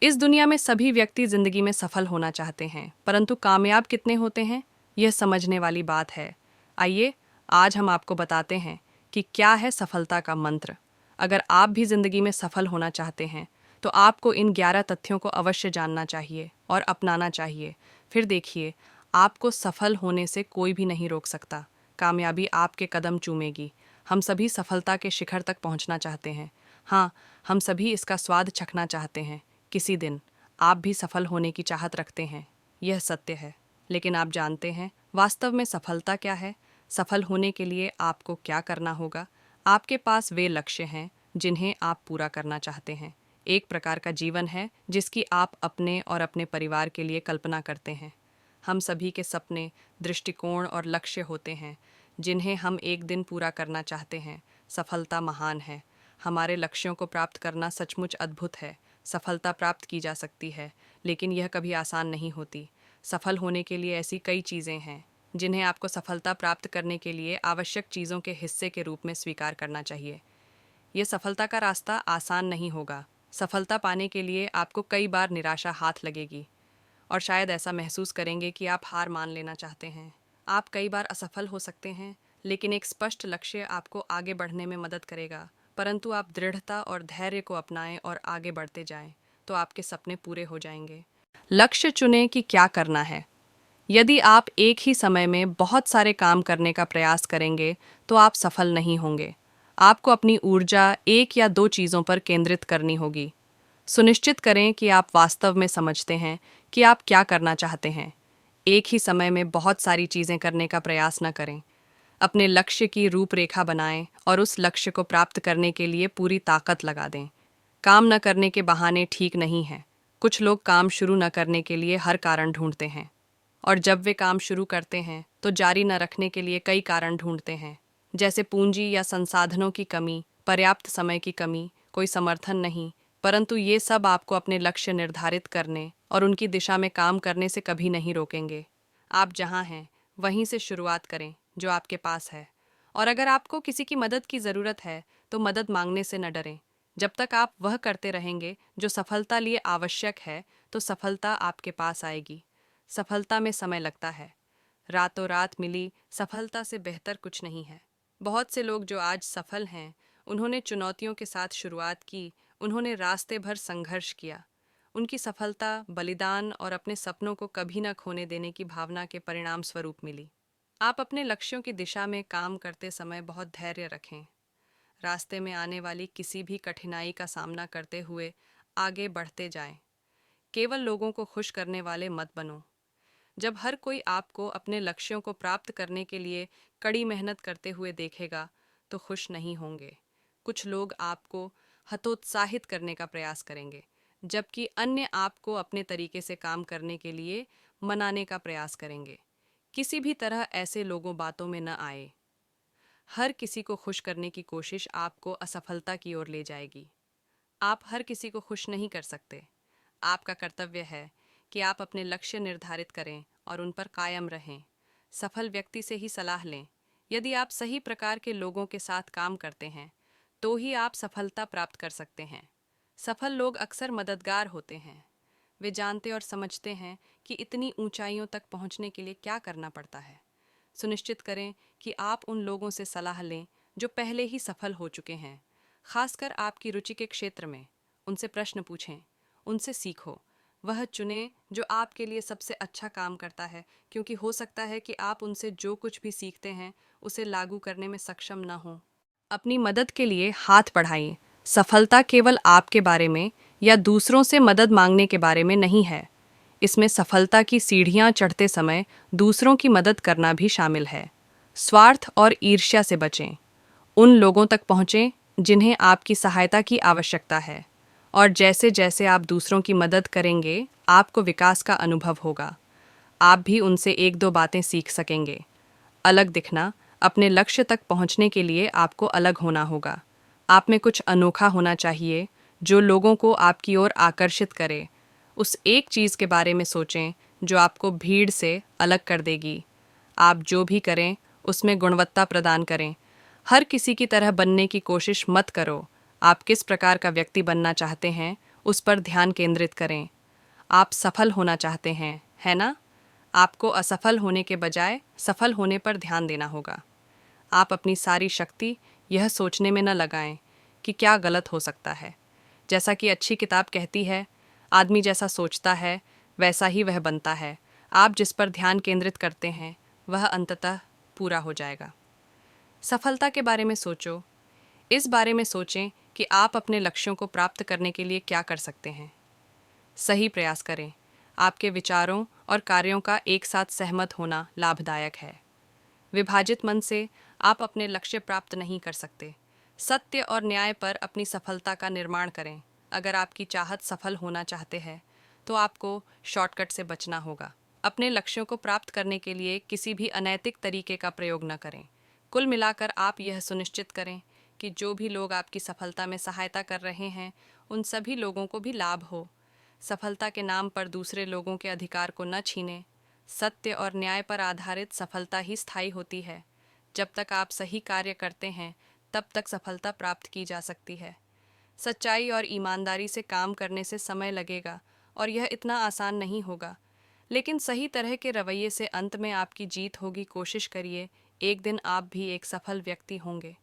इस दुनिया में सभी व्यक्ति जिंदगी में सफल होना चाहते हैं, परंतु कामयाब कितने होते हैं, यह समझने वाली बात है। आइए, आज हम आपको बताते हैं कि क्या है सफलता का मंत्र। अगर आप भी जिंदगी में सफल होना चाहते हैं, तो आपको इन 11 तथ्यों को अवश्य जानना चाहिए और अपनाना चाहिए। फिर देखिए, आपको सफल होने से कोई भी नहीं रोक सकता। कामयाबी आपके कदम चूमेगी। हम सभी सफलता के शिखर तक पहुंचना चाहते हैं। हाँ, हम सभी इसका स्वाद चखना चाहते हैं। किसी दिन आप भी सफल होने की चाहत रखते हैं, यह सत्य है। लेकिन आप जानते हैं वास्तव में सफलता क्या है? सफल होने के लिए आपको क्या करना होगा? आपके पास वे लक्ष्य हैं जिन्हें आप पूरा करना चाहते हैं। एक प्रकार का जीवन है जिसकी आप अपने और अपने परिवार के लिए कल्पना करते हैं। हम सभी के सपने, दृष्टिकोण और लक्ष्य होते हैं जिन्हें हम एक दिन पूरा करना चाहते हैं। सफलता महान है। हमारे लक्ष्यों को प्राप्त करना सचमुच अद्भुत है। सफलता प्राप्त की जा सकती है, लेकिन यह कभी आसान नहीं होती। सफल होने के लिए ऐसी कई चीज़ें हैं जिन्हें आपको सफलता प्राप्त करने के लिए आवश्यक चीज़ों के हिस्से के रूप में स्वीकार करना चाहिए। यह सफलता का रास्ता आसान नहीं होगा। सफलता पाने के लिए आपको कई बार निराशा हाथ लगेगी और शायद ऐसा महसूस करेंगे कि आप हार मान लेना चाहते हैं। आप कई बार असफल हो सकते हैं, लेकिन एक स्पष्ट लक्ष्य आपको आगे बढ़ने में मदद करेगा। परंतु आप दृढ़ता और धैर्य को अपनाएं और आगे बढ़ते जाएं, तो आपके सपने पूरे हो जाएंगे। लक्ष्य चुनें कि क्या करना है। यदि आप एक ही समय में बहुत सारे काम करने का प्रयास करेंगे, तो आप सफल नहीं होंगे। आपको अपनी ऊर्जा एक या दो चीज़ों पर केंद्रित करनी होगी। सुनिश्चित करें कि आप वास्तव में समझते हैं कि आप क्या करना चाहते हैं। एक ही समय में बहुत सारी चीज़ें करने का प्रयास न करें। अपने लक्ष्य की रूपरेखा बनाएं और उस लक्ष्य को प्राप्त करने के लिए पूरी ताकत लगा दें। काम न करने के बहाने ठीक नहीं हैं। कुछ लोग काम शुरू न करने के लिए हर कारण ढूंढते हैं, और जब वे काम शुरू करते हैं तो जारी न रखने के लिए कई कारण ढूंढते हैं, जैसे पूंजी या संसाधनों की कमी, पर्याप्त समय की कमी, कोई समर्थन नहीं। परंतु ये सब आपको अपने लक्ष्य निर्धारित करने और उनकी दिशा में काम करने से कभी नहीं रोकेंगे। आप जहाँ हैं वहीं से शुरुआत करें जो आपके पास है, और अगर आपको किसी की मदद की ज़रूरत है तो मदद मांगने से न डरें। जब तक आप वह करते रहेंगे जो सफलता लिए आवश्यक है, तो सफलता आपके पास आएगी। सफलता में समय लगता है। रातों रात मिली सफलता से बेहतर कुछ नहीं है। बहुत से लोग जो आज सफल हैं, उन्होंने चुनौतियों के साथ शुरुआत की। उन्होंने रास्ते भर संघर्ष किया। उनकी सफलता बलिदान और अपने सपनों को कभी न खोने देने की भावना के परिणाम स्वरूप मिली। आप अपने लक्ष्यों की दिशा में काम करते समय बहुत धैर्य रखें। रास्ते में आने वाली किसी भी कठिनाई का सामना करते हुए आगे बढ़ते जाएं। केवल लोगों को खुश करने वाले मत बनो। जब हर कोई आपको अपने लक्ष्यों को प्राप्त करने के लिए कड़ी मेहनत करते हुए देखेगा, तो खुश नहीं होंगे। कुछ लोग आपको हतोत्साहित करने का प्रयास करेंगे, जबकि अन्य आपको अपने तरीके से काम करने के लिए मनाने का प्रयास करेंगे। किसी भी तरह ऐसे लोगों बातों में न आए। हर किसी को खुश करने की कोशिश आपको असफलता की ओर ले जाएगी। आप हर किसी को खुश नहीं कर सकते। आपका कर्तव्य है कि आप अपने लक्ष्य निर्धारित करें और उन पर कायम रहें। सफल व्यक्ति से ही सलाह लें। यदि आप सही प्रकार के लोगों के साथ काम करते हैं, तो ही आप सफलता प्राप्त कर सकते हैं। सफल लोग अक्सर मददगार होते हैं। वे जानते और समझते हैं कि इतनी ऊंचाइयों तक पहुंचने के लिए क्या करना पड़ता है। सुनिश्चित करें कि आप उन लोगों से सलाह लें जो पहले ही सफल हो चुके हैं, खासकर आपकी रुचि के क्षेत्र में। उनसे प्रश्न पूछें, उनसे सीखो। वह चुनें जो आपके लिए सबसे अच्छा काम करता है, क्योंकि हो सकता है कि आप उनसे जो कुछ भी सीखते हैं उसे लागू करने में सक्षम न हों। अपनी मदद के लिए हाथ बढ़ाइए। सफलता केवल आपके बारे में या दूसरों से मदद मांगने के बारे में नहीं है। इसमें सफलता की सीढ़ियां चढ़ते समय दूसरों की मदद करना भी शामिल है। स्वार्थ और ईर्ष्या से बचें। उन लोगों तक पहुँचें जिन्हें आपकी सहायता की आवश्यकता है, और जैसे जैसे आप दूसरों की मदद करेंगे, आपको विकास का अनुभव होगा। आप भी उनसे एक दो बातें सीख सकेंगे। अलग दिखना। अपने लक्ष्य तक पहुंचने के लिए आपको अलग होना होगा। आप में कुछ अनोखा होना चाहिए जो लोगों को आपकी ओर आकर्षित करे। उस एक चीज़ के बारे में सोचें जो आपको भीड़ से अलग कर देगी। आप जो भी करें उसमें गुणवत्ता प्रदान करें। हर किसी की तरह बनने की कोशिश मत करो। आप किस प्रकार का व्यक्ति बनना चाहते हैं, उस पर ध्यान केंद्रित करें। आप सफल होना चाहते हैं, है ना? आपको असफल होने के बजाय सफल होने पर ध्यान देना होगा। आप अपनी सारी शक्ति यह सोचने में न लगाएं कि क्या गलत हो सकता है। जैसा कि अच्छी किताब कहती है, आदमी जैसा सोचता है वैसा ही वह बनता है। आप जिस पर ध्यान केंद्रित करते हैं वह अंततः पूरा हो जाएगा। सफलता के बारे में सोचो। इस बारे में सोचें कि आप अपने लक्ष्यों को प्राप्त करने के लिए क्या कर सकते हैं। सही प्रयास करें। आपके विचारों और कार्यों का एक साथ सहमत होना लाभदायक है। विभाजित मन से आप अपने लक्ष्य प्राप्त नहीं कर सकते। सत्य और न्याय पर अपनी सफलता का निर्माण करें। अगर आपकी चाहत सफल होना चाहते हैं तो आपको शॉर्टकट से बचना होगा। अपने लक्ष्यों को प्राप्त करने के लिए किसी भी अनैतिक तरीके का प्रयोग न करें। कुल मिलाकर आप यह सुनिश्चित करें कि जो भी लोग आपकी सफलता में सहायता कर रहे हैं उन सभी लोगों को भी लाभ हो। सफलता के नाम पर दूसरे लोगों के अधिकार को न छीनें। सत्य और न्याय पर आधारित सफलता ही स्थायी होती है। जब तक आप सही कार्य करते हैं तब तक सफलता प्राप्त की जा सकती है। सच्चाई और ईमानदारी से काम करने से समय लगेगा और यह इतना आसान नहीं होगा, लेकिन सही तरह के रवैये से अंत में आपकी जीत होगी। कोशिश करिए, एक दिन आप भी एक सफल व्यक्ति होंगे।